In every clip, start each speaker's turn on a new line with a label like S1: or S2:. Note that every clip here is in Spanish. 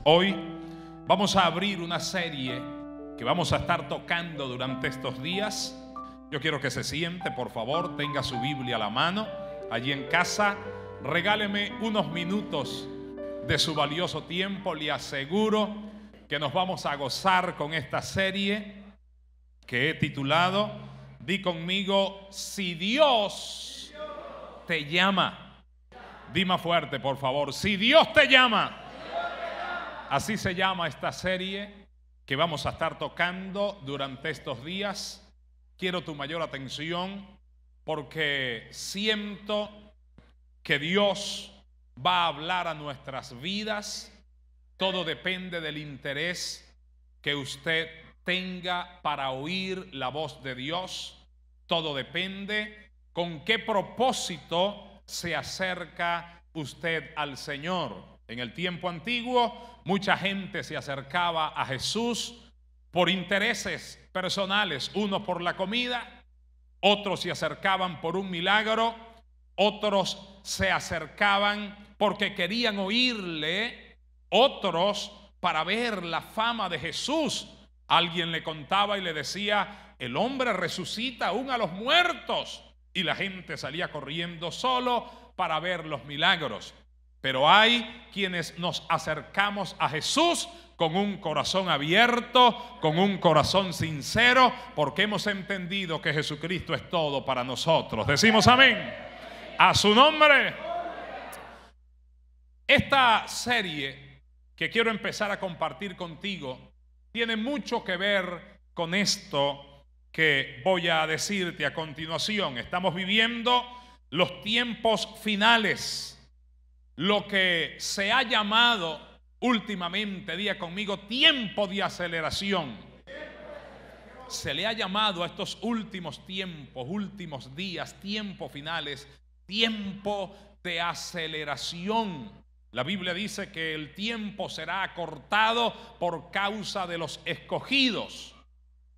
S1: Hoy vamos a abrir una serie que vamos a estar tocando durante estos días. Yo quiero que se siente, por favor, tenga su Biblia a la mano, allí en casa. Regáleme unos minutos de su valioso tiempo. Le aseguro que nos vamos a gozar con esta serie que he titulado, di conmigo, Si Dios te llama. Di más fuerte, por favor, si Dios te llama. Así se llama esta serie que vamos a estar tocando durante estos días. Quiero tu mayor atención porque siento que Dios va a hablar a nuestras vidas. Todo depende del interés que usted tenga para oír la voz de Dios. Todo depende con qué propósito se acerca usted al Señor. En el tiempo antiguo, mucha gente se acercaba a Jesús por intereses personales, uno por la comida, otros se acercaban por un milagro, otros se acercaban porque querían oírle, otros para ver la fama de Jesús. Alguien le contaba y le decía, el hombre resucita aún a los muertos, y la gente salía corriendo solo para ver los milagros. Pero hay quienes nos acercamos a Jesús con un corazón abierto, con un corazón sincero, porque hemos entendido que Jesucristo es todo para nosotros. Decimos amén. A su nombre. Esta serie que quiero empezar a compartir contigo tiene mucho que ver con esto que voy a decirte a continuación. Estamos viviendo los tiempos finales. Lo que se ha llamado últimamente, diga conmigo, tiempo de aceleración. Se le ha llamado a estos últimos tiempos, últimos días, tiempos finales, tiempo de aceleración. La Biblia dice que el tiempo será acortado por causa de los escogidos.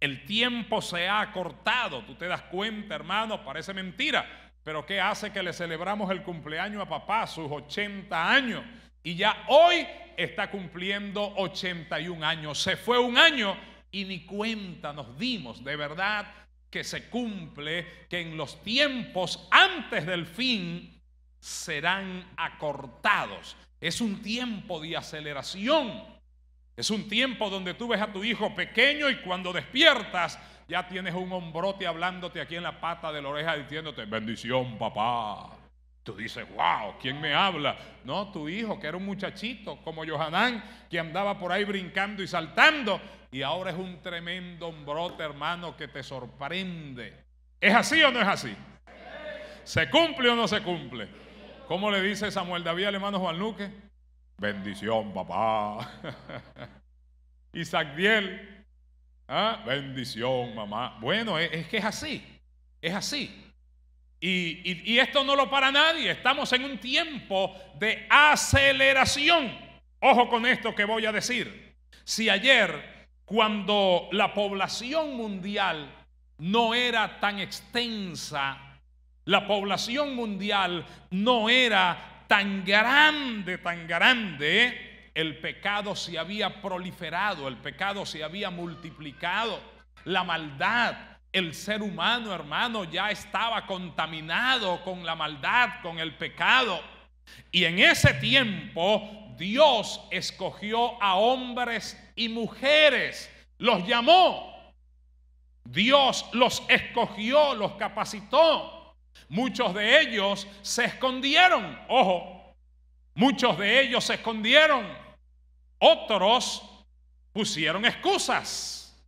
S1: El tiempo se ha acortado. Tú te das cuenta, hermano, parece mentira. Pero ¿qué hace que le celebramos el cumpleaños a papá, sus 80 años? Y ya hoy está cumpliendo 81 años. Se fue un año y ni cuenta nos dimos. De verdad que se cumple, que en los tiempos antes del fin serán acortados. Es un tiempo de aceleración. Es un tiempo donde tú ves a tu hijo pequeño y cuando despiertas ya tienes un hombrote hablándote aquí en la pata de la oreja diciéndote, bendición papá. Tú dices, wow, ¿quién me habla? No, tu hijo, que era un muchachito como Johanán, que andaba por ahí brincando y saltando, y ahora es un tremendo hombrote, hermano, que te sorprende. ¿Es así o no es así? ¿Se cumple o no se cumple? ¿Cómo le dice Samuel David al hermano Juan Luque? Bendición papá. Isaac-Diel, bendición mamá. Bueno, es que es así, es así. Y esto no lo para nadie. Estamos en un tiempo de aceleración. Ojo con esto que voy a decir. Si ayer, cuando la población mundial no era tan extensa, la población mundial no era tan grande, el pecado se había proliferado, el pecado se había multiplicado, la maldad, el ser humano, hermano, ya estaba contaminado con la maldad, con el pecado. Y en ese tiempo Dios escogió a hombres y mujeres, los llamó. Dios los escogió, los capacitó. Muchos de ellos se escondieron, ojo, muchos de ellos se escondieron. Otros pusieron excusas.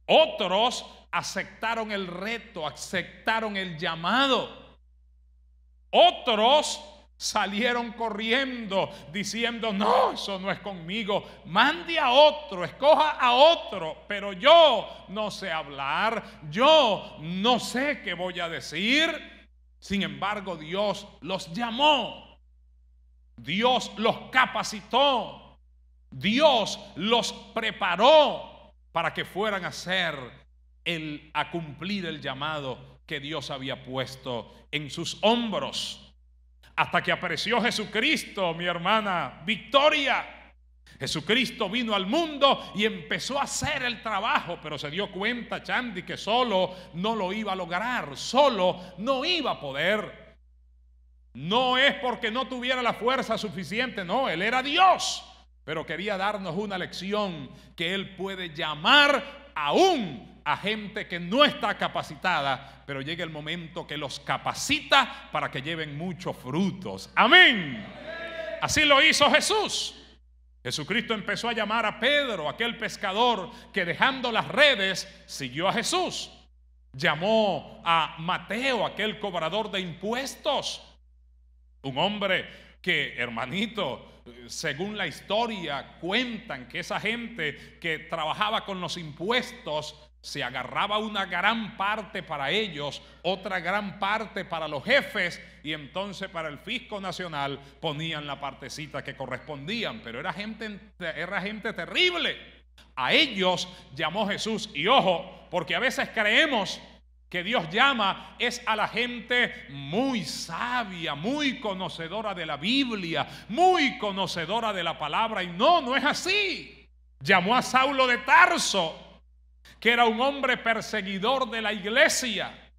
S1: Otros aceptaron el reto, aceptaron el llamado. Otros salieron corriendo diciendo: no, eso no es conmigo, mande a otro, escoja a otro, pero yo no sé hablar, yo no sé qué voy a decir. Sin embargo, Dios los llamó, Dios los capacitó, Dios los preparó para que fueran a cumplir el llamado que Dios había puesto en sus hombros. Hasta que apareció Jesucristo, mi hermana Victoria. Jesucristo vino al mundo y empezó a hacer el trabajo, pero se dio cuenta, Chandy, que solo no lo iba a lograr, solo no iba a poder. No es porque no tuviera la fuerza suficiente, no, Él era Dios, pero quería darnos una lección que Él puede llamar aún a gente que no está capacitada, pero llega el momento que los capacita para que lleven muchos frutos. Amén. Así lo hizo Jesús. Jesucristo empezó a llamar a Pedro, aquel pescador que dejando las redes siguió a Jesús. Llamó a Mateo, aquel cobrador de impuestos, un hombre que, hermanito, según la historia cuentan que esa gente que trabajaba con los impuestos se agarraba una gran parte para ellos, otra gran parte para los jefes, y entonces para el fisco nacional ponían la partecita que correspondían. Pero era gente terrible. A ellos llamó Jesús. Y ojo, porque a veces creemos que Dios llama es a la gente muy sabia, muy conocedora de la Biblia, muy conocedora de la palabra, y no es así. Llamó a Saulo de Tarso, que era un hombre perseguidor de la iglesia,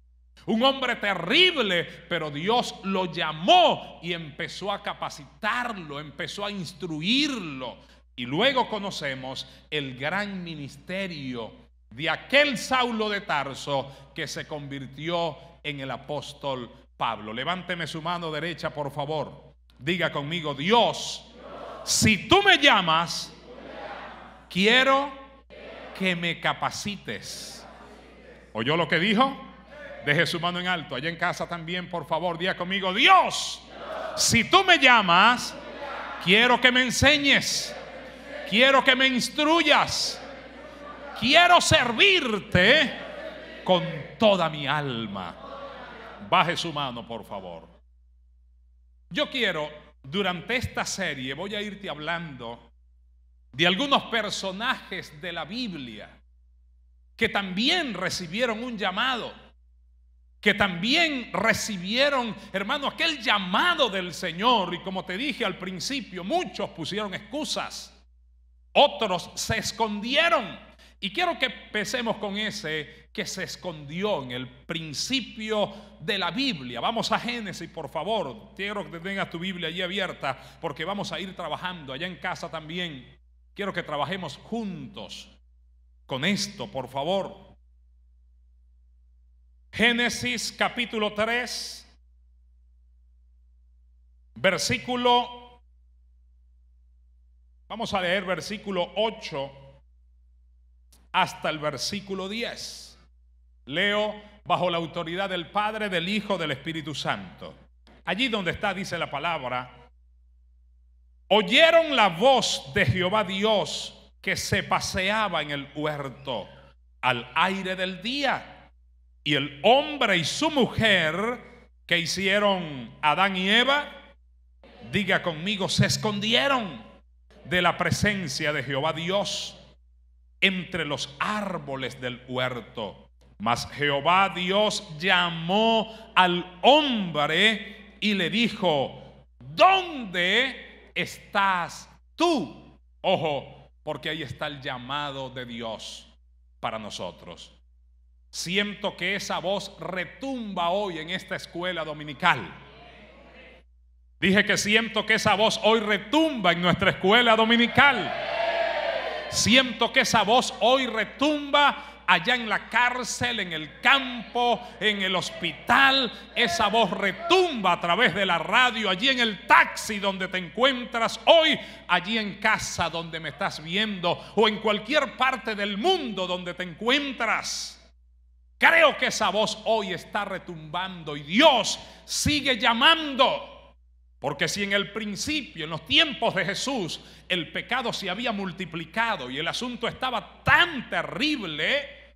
S1: un hombre terrible, pero Dios lo llamó y empezó a capacitarlo, empezó a instruirlo. Y luego conocemos el gran ministerio de aquel Saulo de Tarso que se convirtió en el apóstol Pablo. Levánteme su mano derecha, por favor. Diga conmigo: Dios, si tú me llamas, quiero que me capacites. ¿Oyó lo que dijo? Deje su mano en alto. Allá en casa también, por favor, diga conmigo: Dios, si tú me llamas, quiero que me enseñes, quiero que me instruyas, quiero servirte con toda mi alma. Baje su mano, por favor. Yo quiero, durante esta serie, voy a irte hablando de algunos personajes de la Biblia que también recibieron un llamado, que también recibieron, hermano, aquel llamado del Señor. Y como te dije al principio, muchos pusieron excusas, otros se escondieron. Y quiero que empecemos con ese que se escondió en el principio de la Biblia. Vamos a Génesis, por favor. Quiero que tengas tu Biblia allí abierta, porque vamos a ir trabajando allá en casa también. Quiero que trabajemos juntos con esto, por favor. Génesis capítulo 3, vamos a leer versículo 8 hasta el versículo 10. Leo bajo la autoridad del Padre, del Hijo, del Espíritu Santo. Allí donde está, dice la palabra: oyeron la voz de Jehová Dios que se paseaba en el huerto al aire del día. Y el hombre y su mujer, que hicieron Adán y Eva, diga conmigo, se escondieron de la presencia de Jehová Dios entre los árboles del huerto. Mas Jehová Dios llamó al hombre y le dijo: ¿dónde estás tú? Ojo, porque ahí está el llamado de Dios para nosotros. Siento que esa voz retumba hoy en esta escuela dominical. Dije que siento que esa voz hoy retumba en nuestra escuela dominical. Siento que esa voz hoy retumba allá en la cárcel, en el campo, en el hospital. Esa voz retumba a través de la radio, allí en el taxi donde te encuentras hoy, allí en casa donde me estás viendo, o en cualquier parte del mundo donde te encuentras. Creo que esa voz hoy está retumbando y Dios sigue llamando. Porque si en el principio, en los tiempos de Jesús, el pecado se había multiplicado y el asunto estaba tan terrible,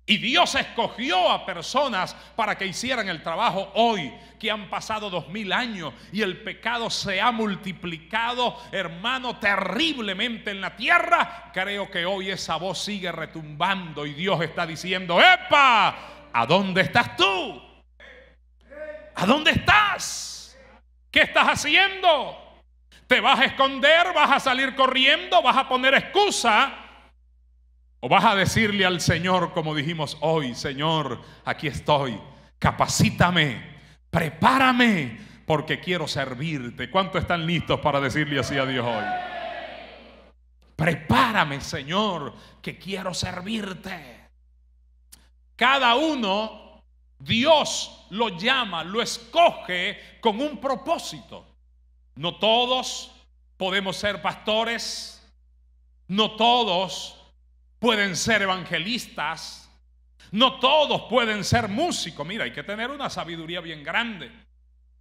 S1: y Dios escogió a personas para que hicieran el trabajo, hoy que han pasado 2000 años y el pecado se ha multiplicado, hermano, terriblemente en la tierra, creo que hoy esa voz sigue retumbando y Dios está diciendo: ¡epa! ¿A dónde estás tú? ¿A dónde estás? ¿Qué estás haciendo? ¿Te vas a esconder? ¿Vas a salir corriendo? ¿Vas a poner excusa? ¿O vas a decirle al Señor, como dijimos hoy: Señor, aquí estoy, capacítame, prepárame, porque quiero servirte? ¿Cuántos están listos para decirle así a Dios hoy? Prepárame, Señor, que quiero servirte. Cada uno, Dios lo llama, lo escoge con un propósito. No todos podemos ser pastores, no todos pueden ser evangelistas, no todos pueden ser músicos. Mira, hay que tener una sabiduría bien grande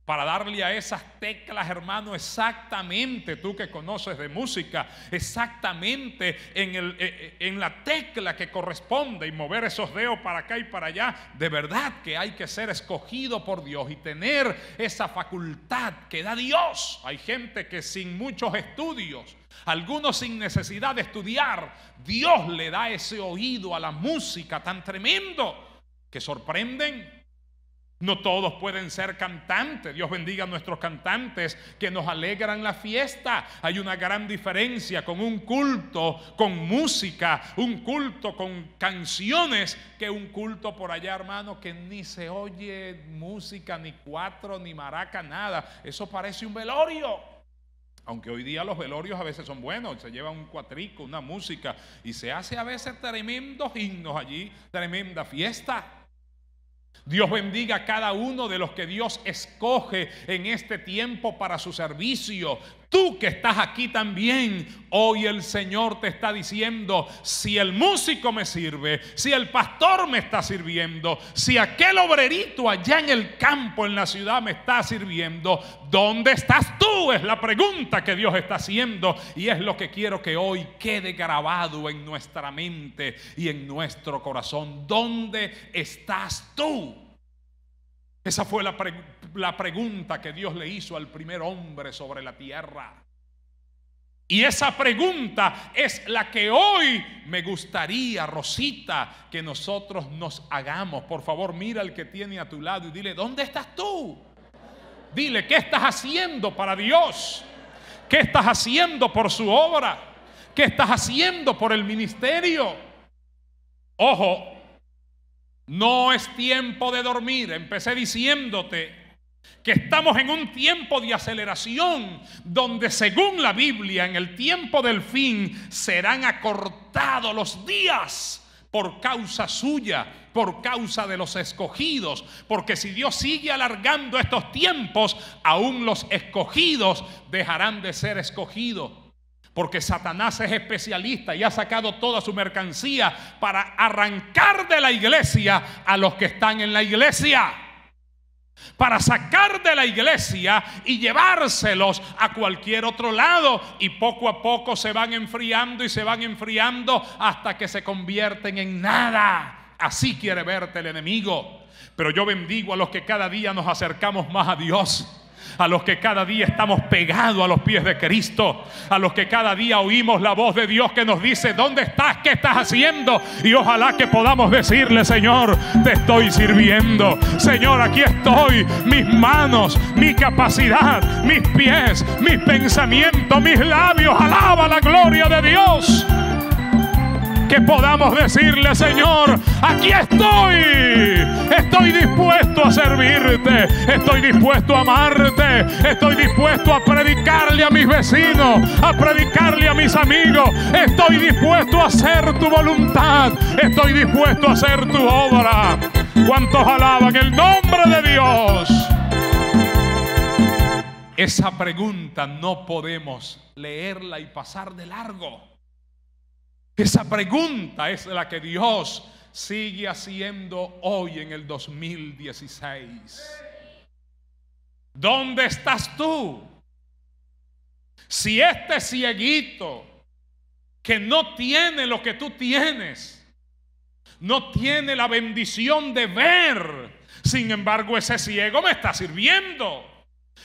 S1: para darle a esas teclas, hermano, exactamente, tú que conoces de música, exactamente en la tecla que corresponde, y mover esos dedos para acá y para allá. De verdad que hay que ser escogido por Dios y tener esa facultad que da Dios. Hay gente que sin muchos estudios, algunos sin necesidad de estudiar, Dios le da ese oído a la música tan tremendo que sorprenden. No todos pueden ser cantantes. Dios bendiga a nuestros cantantes que nos alegran la fiesta. Hay una gran diferencia con un culto con música, un culto con canciones, que un culto por allá, hermano, que ni se oye música, ni cuatro, ni maraca, nada. Eso parece un velorio. Aunque hoy día los velorios a veces son buenos, se lleva un cuatrico, una música, y se hace a veces tremendos himnos allí, tremenda fiesta. Dios bendiga a cada uno de los que Dios escoge en este tiempo para su servicio. Tú que estás aquí también, hoy el Señor te está diciendo: si el músico me sirve, si el pastor me está sirviendo, si aquel obrerito allá en el campo, en la ciudad me está sirviendo, ¿dónde estás tú? Es la pregunta que Dios está haciendo, y es lo que quiero que hoy quede grabado en nuestra mente y en nuestro corazón. ¿Dónde estás tú? Esa fue la pregunta que Dios le hizo al primer hombre sobre la tierra. Y esa pregunta es la que hoy me gustaría, Rosita, que nosotros nos hagamos. Por favor, mira al que tiene a tu lado y dile: ¿dónde estás tú? Dile: ¿qué estás haciendo para Dios? ¿Qué estás haciendo por su obra? ¿Qué estás haciendo por el ministerio? Ojo, no es tiempo de dormir. Empecé diciéndote que estamos en un tiempo de aceleración, donde según la Biblia, en el tiempo del fin serán acortados los días por causa suya, por causa de los escogidos. Porque si Dios sigue alargando estos tiempos, aún los escogidos dejarán de ser escogidos. Porque Satanás es especialista y ha sacado toda su mercancía para arrancar de la iglesia a los que están en la iglesia, para sacar de la iglesia y llevárselos a cualquier otro lado, y poco a poco se van enfriando y se van enfriando hasta que se convierten en nada. Así quiere verte el enemigo. Pero yo bendigo a los que cada día nos acercamos más a Dios, a los que cada día estamos pegados a los pies de Cristo, a los que cada día oímos la voz de Dios que nos dice: ¿dónde estás? ¿Qué estás haciendo? Y ojalá que podamos decirle: Señor, te estoy sirviendo. Señor, aquí estoy, mis manos, mi capacidad, mis pies, mis pensamientos, mis labios, alaba la gloria de Dios. Que podamos decirle: Señor, aquí estoy dispuesto a servirte, estoy dispuesto a amarte, estoy dispuesto a predicarle a mis vecinos, a predicarle a mis amigos, estoy dispuesto a hacer tu voluntad, estoy dispuesto a hacer tu obra. ¿Cuántos alaban el nombre de Dios? Esa pregunta no podemos leerla y pasar de largo. Esa pregunta es la que Dios sigue haciendo hoy en el 2016. ¿Dónde estás tú? Si este cieguito que no tiene lo que tú tienes, no tiene la bendición de ver, sin embargo ese ciego me está sirviendo.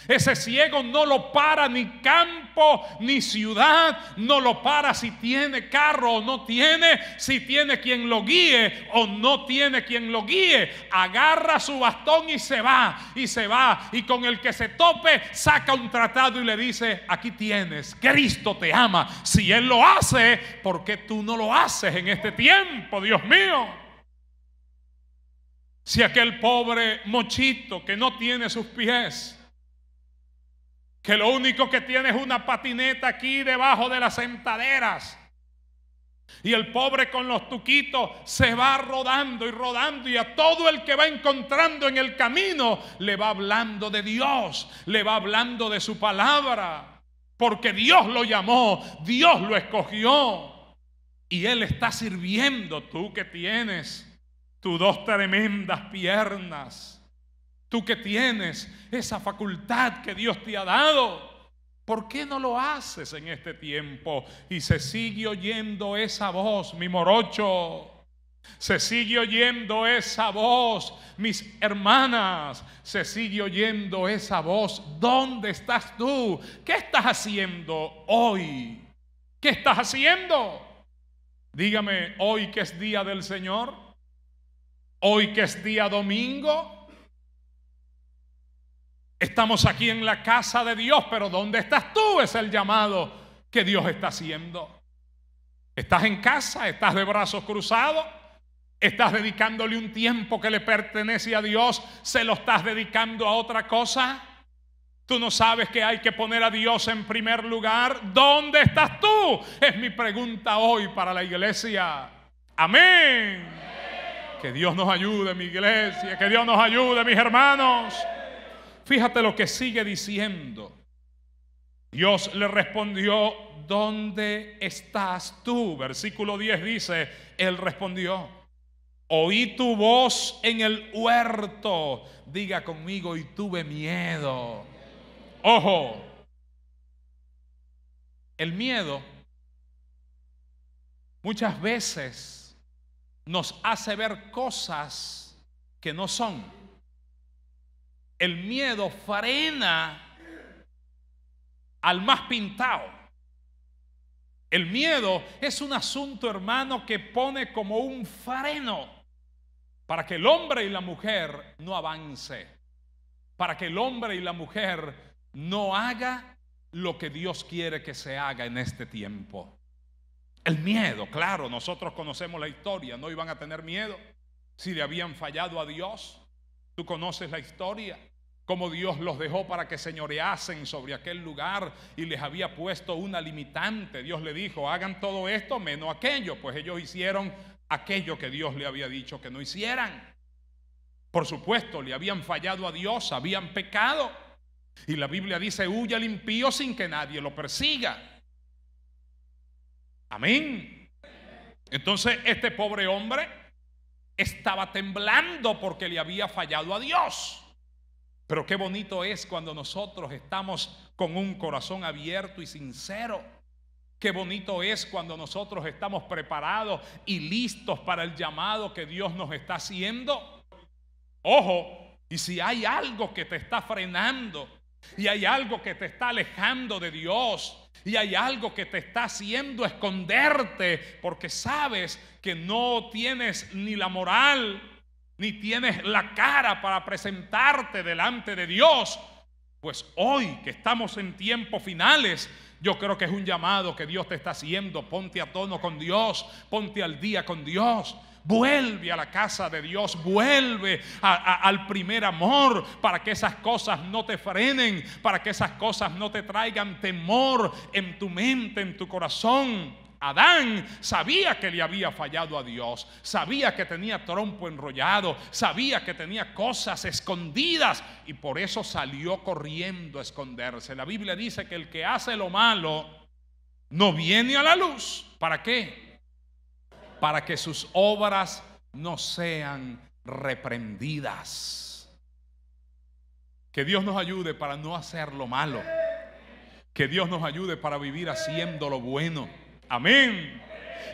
S1: Ese ciego no lo para ni campo ni ciudad, no lo para si tiene carro o no tiene, si tiene quien lo guíe o no tiene quien lo guíe. Agarra su bastón y se va, y con el que se tope saca un tratado y le dice: aquí tienes, Cristo te ama. Si Él lo hace, ¿por qué tú no lo haces en este tiempo, Dios mío? Si aquel pobre mochito que no tiene sus pies, que lo único que tiene es una patineta aquí debajo de las sentaderas, y el pobre con los tuquitos se va rodando y rodando, y a todo el que va encontrando en el camino le va hablando de Dios, le va hablando de su palabra, porque Dios lo llamó, Dios lo escogió y Él está sirviendo. Tú que tienes tus dos tremendas piernas, tú que tienes esa facultad que Dios te ha dado, ¿por qué no lo haces en este tiempo? Y se sigue oyendo esa voz, mi morocho. Se sigue oyendo esa voz, mis hermanas. Se sigue oyendo esa voz. ¿Dónde estás tú? ¿Qué estás haciendo hoy? ¿Qué estás haciendo? Dígame, hoy que es día del Señor, hoy que es día domingo, estamos aquí en la casa de Dios, pero ¿dónde estás tú? Es el llamado que Dios está haciendo. ¿Estás en casa? ¿Estás de brazos cruzados? ¿Estás dedicándole un tiempo que le pertenece a Dios? ¿Se lo estás dedicando a otra cosa? ¿Tú no sabes que hay que poner a Dios en primer lugar? ¿Dónde estás tú? Es mi pregunta hoy para la iglesia. Amén. Que Dios nos ayude, mi iglesia. Que Dios nos ayude, mis hermanos. Fíjate lo que sigue diciendo. Dios le respondió: ¿dónde estás tú? Versículo 10 dice: Él respondió: oí tu voz en el huerto. Diga conmigo: y tuve miedo. Ojo, el miedo muchas veces nos hace ver cosas que no son. El miedo frena al más pintado. El miedo es un asunto, hermano, que pone como un freno para que el hombre y la mujer no avance, para que el hombre y la mujer no haga lo que Dios quiere que se haga en este tiempo. El miedo, claro, nosotros conocemos la historia. No iban a tener miedo si le habían fallado a Dios. Tú conoces la historia, cómo Dios los dejó para que señoreasen sobre aquel lugar y les había puesto una limitante. Dios le dijo: hagan todo esto menos aquello. Pues ellos hicieron aquello que Dios le había dicho que no hicieran. Por supuesto, le habían fallado a Dios, habían pecado. Y la Biblia dice: huye al impío sin que nadie lo persiga. Amén. Entonces este pobre hombre estaba temblando porque le había fallado a Dios. Pero qué bonito es cuando nosotros estamos con un corazón abierto y sincero. Qué bonito es cuando nosotros estamos preparados y listos para el llamado que Dios nos está haciendo. Ojo, y si hay algo que te está frenando, y hay algo que te está alejando de Dios, y hay algo que te está haciendo esconderte porque sabes que no tienes ni la moral ni tienes la cara para presentarte delante de Dios, pues hoy que estamos en tiempos finales, yo creo que es un llamado que Dios te está haciendo. Ponte a tono con Dios, ponte al día con Dios. Vuelve a la casa de Dios, vuelve al primer amor, para que esas cosas no te frenen, para que esas cosas no te traigan temor en tu mente, en tu corazón. Adán sabía que le había fallado a Dios, sabía que tenía trompo enrollado, sabía que tenía cosas escondidas y por eso salió corriendo a esconderse. La Biblia dice que el que hace lo malo no viene a la luz. ¿Para qué? Para que sus obras no sean reprendidas. Que Dios nos ayude para no hacer lo malo. Que Dios nos ayude para vivir haciendo lo bueno. Amén.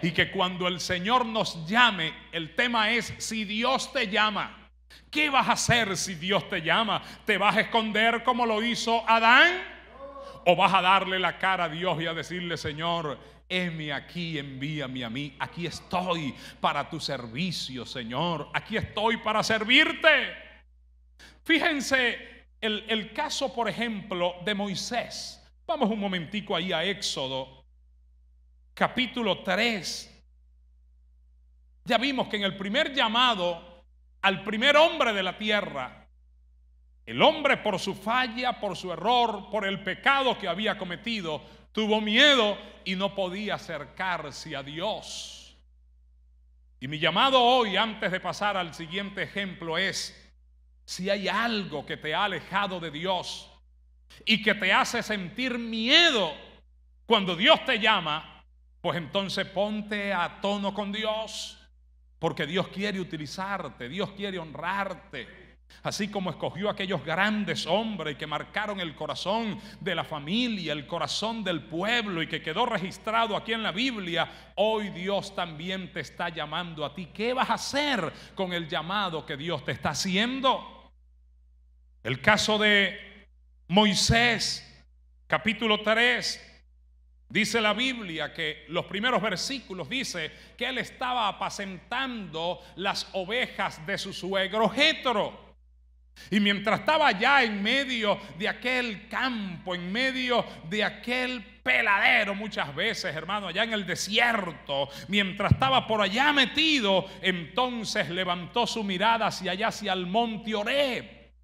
S1: Y que cuando el Señor nos llame, el tema es: si Dios te llama, ¿qué vas a hacer si Dios te llama? ¿Te vas a esconder como lo hizo Adán? ¿O vas a darle la cara a Dios y a decirle: Señor, heme aquí, envíame a mí? Aquí estoy para tu servicio, Señor. Aquí estoy para servirte. Fíjense el caso, por ejemplo, de Moisés. Vamos un momentico ahí a Éxodo, capítulo 3. Ya vimos que en el primer llamado al primer hombre de la tierra, el hombre, por su falla, por su error, por el pecado que había cometido, tuvo miedo y no podía acercarse a Dios. Y mi llamado hoy, antes de pasar al siguiente ejemplo, es: si hay algo que te ha alejado de Dios y que te hace sentir miedo cuando Dios te llama, pues entonces ponte a tono con Dios, porque Dios quiere utilizarte, Dios quiere honrarte. Así como escogió a aquellos grandes hombres que marcaron el corazón de la familia, el corazón del pueblo, y que quedó registrado aquí en la Biblia, hoy Dios también te está llamando a ti. ¿Qué vas a hacer con el llamado que Dios te está haciendo? El caso de Moisés, capítulo 3. Dice la Biblia que los primeros versículos dice que él estaba apacentando las ovejas de su suegro Jetro. Y mientras estaba allá en medio de aquel campo, en medio de aquel peladero, muchas veces, hermano, allá en el desierto, mientras estaba por allá metido, entonces levantó su mirada hacia allá, hacia el monte Horeb,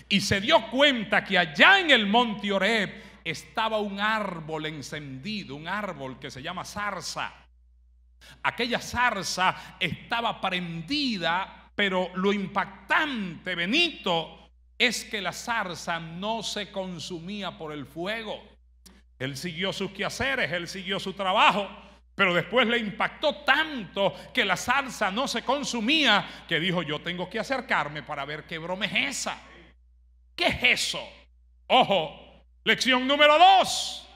S1: y se dio cuenta que allá en el monte Horeb estaba un árbol encendido, un árbol que se llama zarza. Aquella zarza estaba prendida, pero lo impactante, Benito, es que la zarza no se consumía por el fuego. Él siguió sus quehaceres, él siguió su trabajo, pero después le impactó tanto que la zarza no se consumía, que dijo: yo tengo que acercarme para ver qué broma es esa. ¿Qué es eso? Ojo, lección número 2.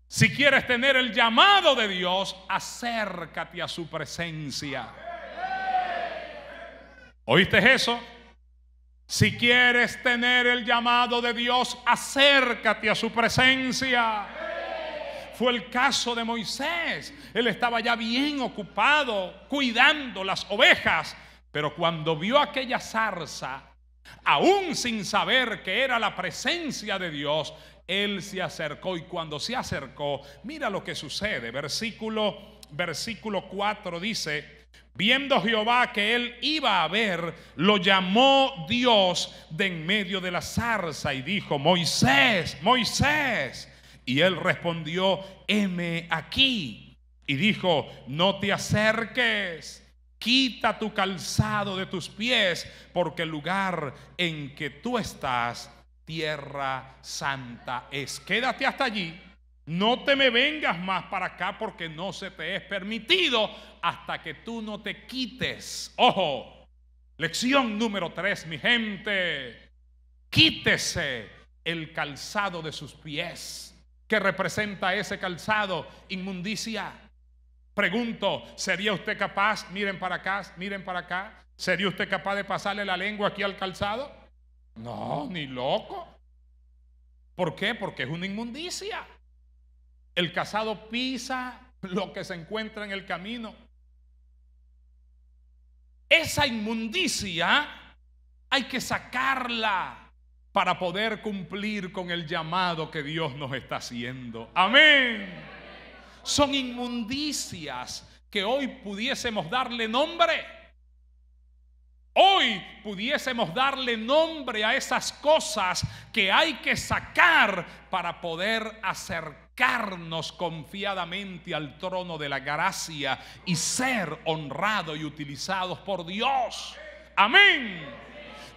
S1: Si quieres tener el llamado de Dios, acércate a su presencia. ¿Oíste eso? Si quieres tener el llamado de Dios, acércate a su presencia. Fue el caso de Moisés. Él estaba ya bien ocupado cuidando las ovejas, pero cuando vio aquella zarza, aún sin saber que era la presencia de Dios, él se acercó. Y cuando se acercó, mira lo que sucede. Versículo 4 dice: viendo Jehová que él iba a ver, lo llamó Dios de en medio de la zarza y dijo: Moisés, Moisés. Y él respondió: heme aquí. Y dijo: no te acerques, quita tu calzado de tus pies, porque el lugar en que tú estás, tierra santa es. Quédate hasta allí. No te me vengas más para acá, porque no se te es permitido hasta que tú no te quites. Ojo, lección número 3, mi gente. Quítese el calzado de sus pies. ¿Qué representa ese calzado? Inmundicia. Pregunto, ¿sería usted capaz? Miren para acá, miren para acá. ¿Sería usted capaz de pasarle la lengua aquí al calzado? No, ni loco. ¿Por qué? Porque es una inmundicia. El calzado pisa lo que se encuentra en el camino. Esa inmundicia hay que sacarla para poder cumplir con el llamado que Dios nos está haciendo. Amén. Son inmundicias que hoy pudiésemos darle nombre. Hoy pudiésemos darle nombre a esas cosas que hay que sacar para poder acercarnos confiadamente al trono de la gracia y ser honrados y utilizados por Dios. Amén.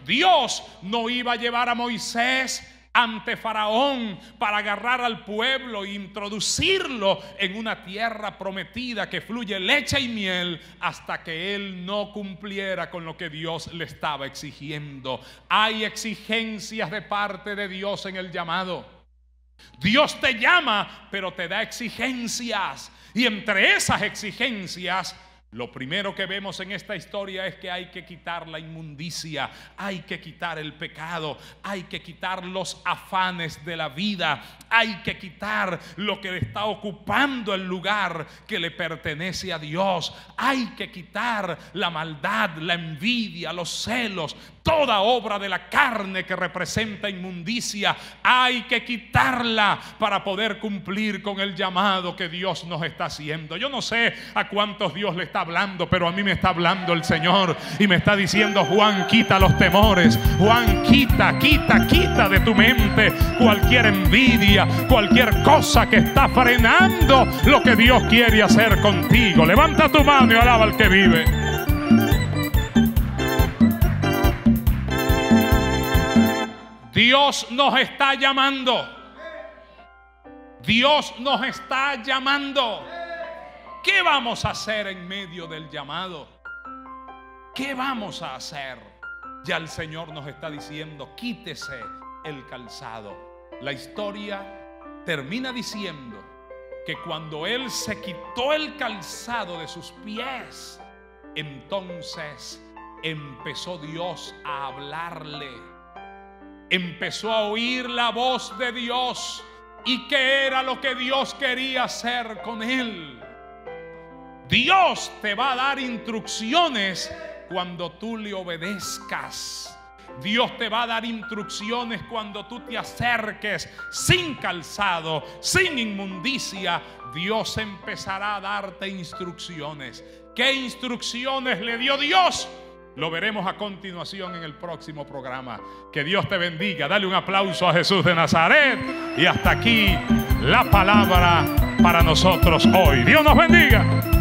S1: Dios no iba a llevar a Moisés ante Faraón para agarrar al pueblo e introducirlo en una tierra prometida que fluye leche y miel, hasta que él no cumpliera con lo que Dios le estaba exigiendo. Hay exigencias de parte de Dios en el llamado. Dios te llama, pero te da exigencias, y entre esas exigencias, lo primero que vemos en esta historia es que hay que quitar la inmundicia, hay que quitar el pecado, hay que quitar los afanes de la vida, hay que quitar lo que le está ocupando el lugar que le pertenece a Dios, hay que quitar la maldad, la envidia, los celos, toda obra de la carne que representa inmundicia. Hay que quitarla para poder cumplir con el llamado que Dios nos está haciendo. Yo no sé a cuántos Dios le está hablando, pero a mí me está hablando el Señor y me está diciendo: Juan, quita los temores. Juan, quita de tu mente cualquier envidia, cualquier cosa que está frenando lo que Dios quiere hacer contigo. Levanta tu mano y alaba al que vive. Dios nos está llamando. Dios nos está llamando. ¿Qué vamos a hacer en medio del llamado? ¿Qué vamos a hacer? Ya el Señor nos está diciendo: quítese el calzado. La historia termina diciendo que cuando Él se quitó el calzado de sus pies, entonces empezó Dios a hablarle. Empezó a oír la voz de Dios. ¿Y qué era lo que Dios quería hacer con él? Dios te va a dar instrucciones cuando tú le obedezcas. Dios te va a dar instrucciones cuando tú te acerques sin calzado, sin inmundicia. Dios empezará a darte instrucciones. ¿Qué instrucciones le dio Dios? Lo veremos a continuación en el próximo programa. Que Dios te bendiga. Dale un aplauso a Jesús de Nazaret. Y hasta aquí la palabra para nosotros hoy. Dios nos bendiga.